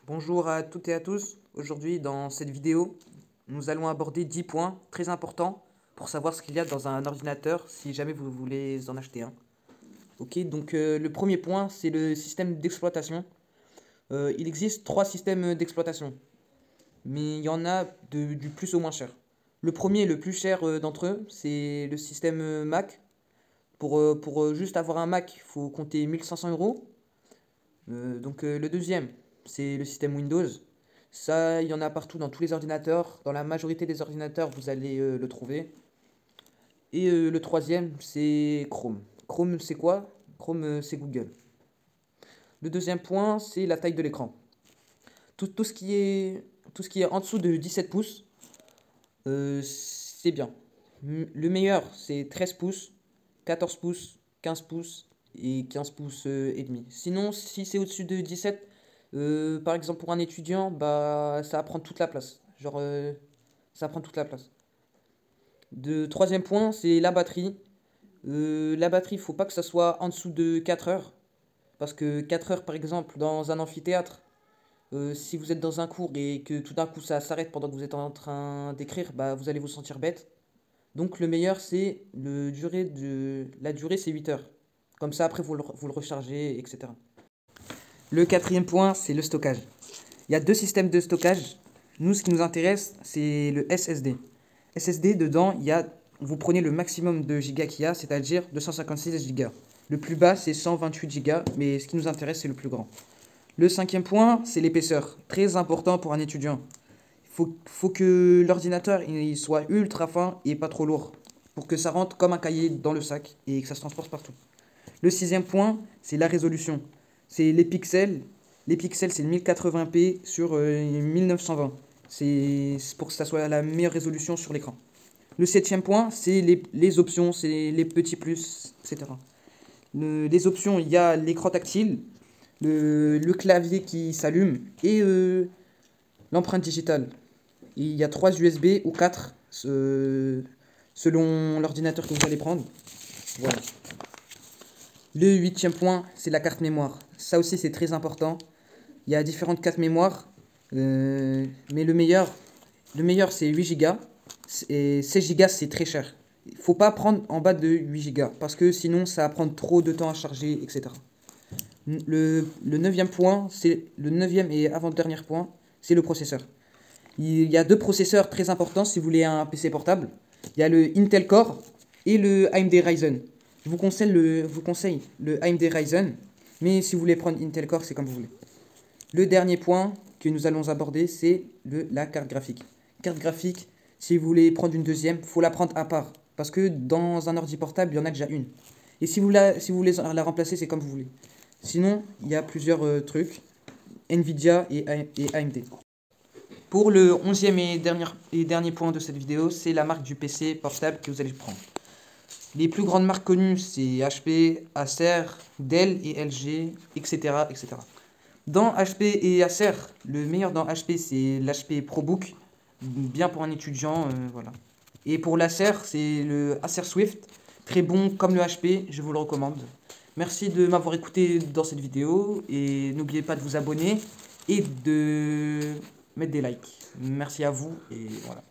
Bonjour à toutes et à tous. Aujourd'hui, dans cette vidéo, nous allons aborder 10 points très importants pour savoir ce qu'il y a dans un ordinateur si jamais vous voulez en acheter un. Ok, donc le premier point, c'est le système d'exploitation. Il existe 3 systèmes d'exploitation, mais il y en a du plus au moins cher. Le premier, le plus cher d'entre eux, c'est le système Mac. Pour juste avoir un Mac, il faut compter 1500 euros. Le deuxième, c'est le système Windows. Ça, il y en a partout dans tous les ordinateurs. Dans la majorité des ordinateurs, vous allez le trouver. Et le troisième, c'est Chrome. Chrome, c'est quoi? Chrome, c'est Google. Le deuxième point, c'est la taille de l'écran. Tout ce qui est en dessous de 17 pouces, c'est bien. Le meilleur, c'est 13 pouces, 14 pouces, 15 pouces et 15 pouces et demi. Sinon, si c'est au-dessus de 17, par exemple pour un étudiant, bah ça va prendre toute la place. Ça prend toute la place. Troisième point, c'est la batterie. La batterie, il faut pas que ça soit en dessous de 4 heures. Parce que 4 heures, par exemple, dans un amphithéâtre, si vous êtes dans un cours et que tout d'un coup ça s'arrête pendant que vous êtes en train d'écrire, bah vous allez vous sentir bête. Donc le meilleur, c'est la durée, c'est 8 heures. Comme ça, après, vous le rechargez, etc. Le quatrième point, c'est le stockage. Il y a deux systèmes de stockage. Nous, ce qui nous intéresse, c'est le SSD. SSD, dedans, vous prenez le maximum de gigas qu'il y a, c'est-à-dire 256 gigas. Le plus bas, c'est 128 gigas, mais ce qui nous intéresse, c'est le plus grand. Le cinquième point, c'est l'épaisseur. Très important pour un étudiant. Il faut que l'ordinateur il soit ultra fin et pas trop lourd. Pour que ça rentre comme un cahier dans le sac et que ça se transporte partout. Le sixième point, c'est la résolution. C'est les pixels. Les pixels, c'est 1080p sur 1920. C'est pour que ça soit la meilleure résolution sur l'écran. Le septième point, c'est les options, c'est les petits plus, etc. Les options, il y a l'écran tactile, le clavier qui s'allume et l'empreinte digitale. Il y a 3 USB ou 4 selon l'ordinateur que vous allez prendre. Voilà. Le huitième point, c'est la carte mémoire. Ça aussi, c'est très important. Il y a différentes cartes mémoire. Mais le meilleur c'est 8 Go. Et 16 Go, c'est très cher. Il ne faut pas prendre en bas de 8 Go. Parce que sinon, ça va prendre trop de temps à charger, etc. Le neuvième point, c'est le neuvième et avant-dernier point, c'est le processeur. Il y a deux processeurs très importants si vous voulez un PC portable. Il y a le Intel Core et le AMD Ryzen. Je vous conseille le AMD Ryzen, mais si vous voulez prendre Intel Core, c'est comme vous voulez. Le dernier point que nous allons aborder, c'est la carte graphique. Carte graphique, si vous voulez prendre une deuxième, il faut la prendre à part. Parce que dans un ordi portable, il y en a déjà une. Et si vous voulez la remplacer, c'est comme vous voulez. Sinon, il y a plusieurs trucs. Nvidia et AMD. Pour le 11e et dernier point de cette vidéo, c'est la marque du PC portable que vous allez prendre. Les plus grandes marques connues, c'est HP, Acer, Dell et LG, etc., etc. Dans HP et Acer, le meilleur dans HP, c'est l'HP ProBook, bien pour un étudiant, voilà. Et pour l'Acer, c'est le Acer Swift, très bon comme le HP, je vous le recommande. Merci de m'avoir écouté dans cette vidéo et n'oubliez pas de vous abonner et de mettre des likes. Merci à vous et voilà.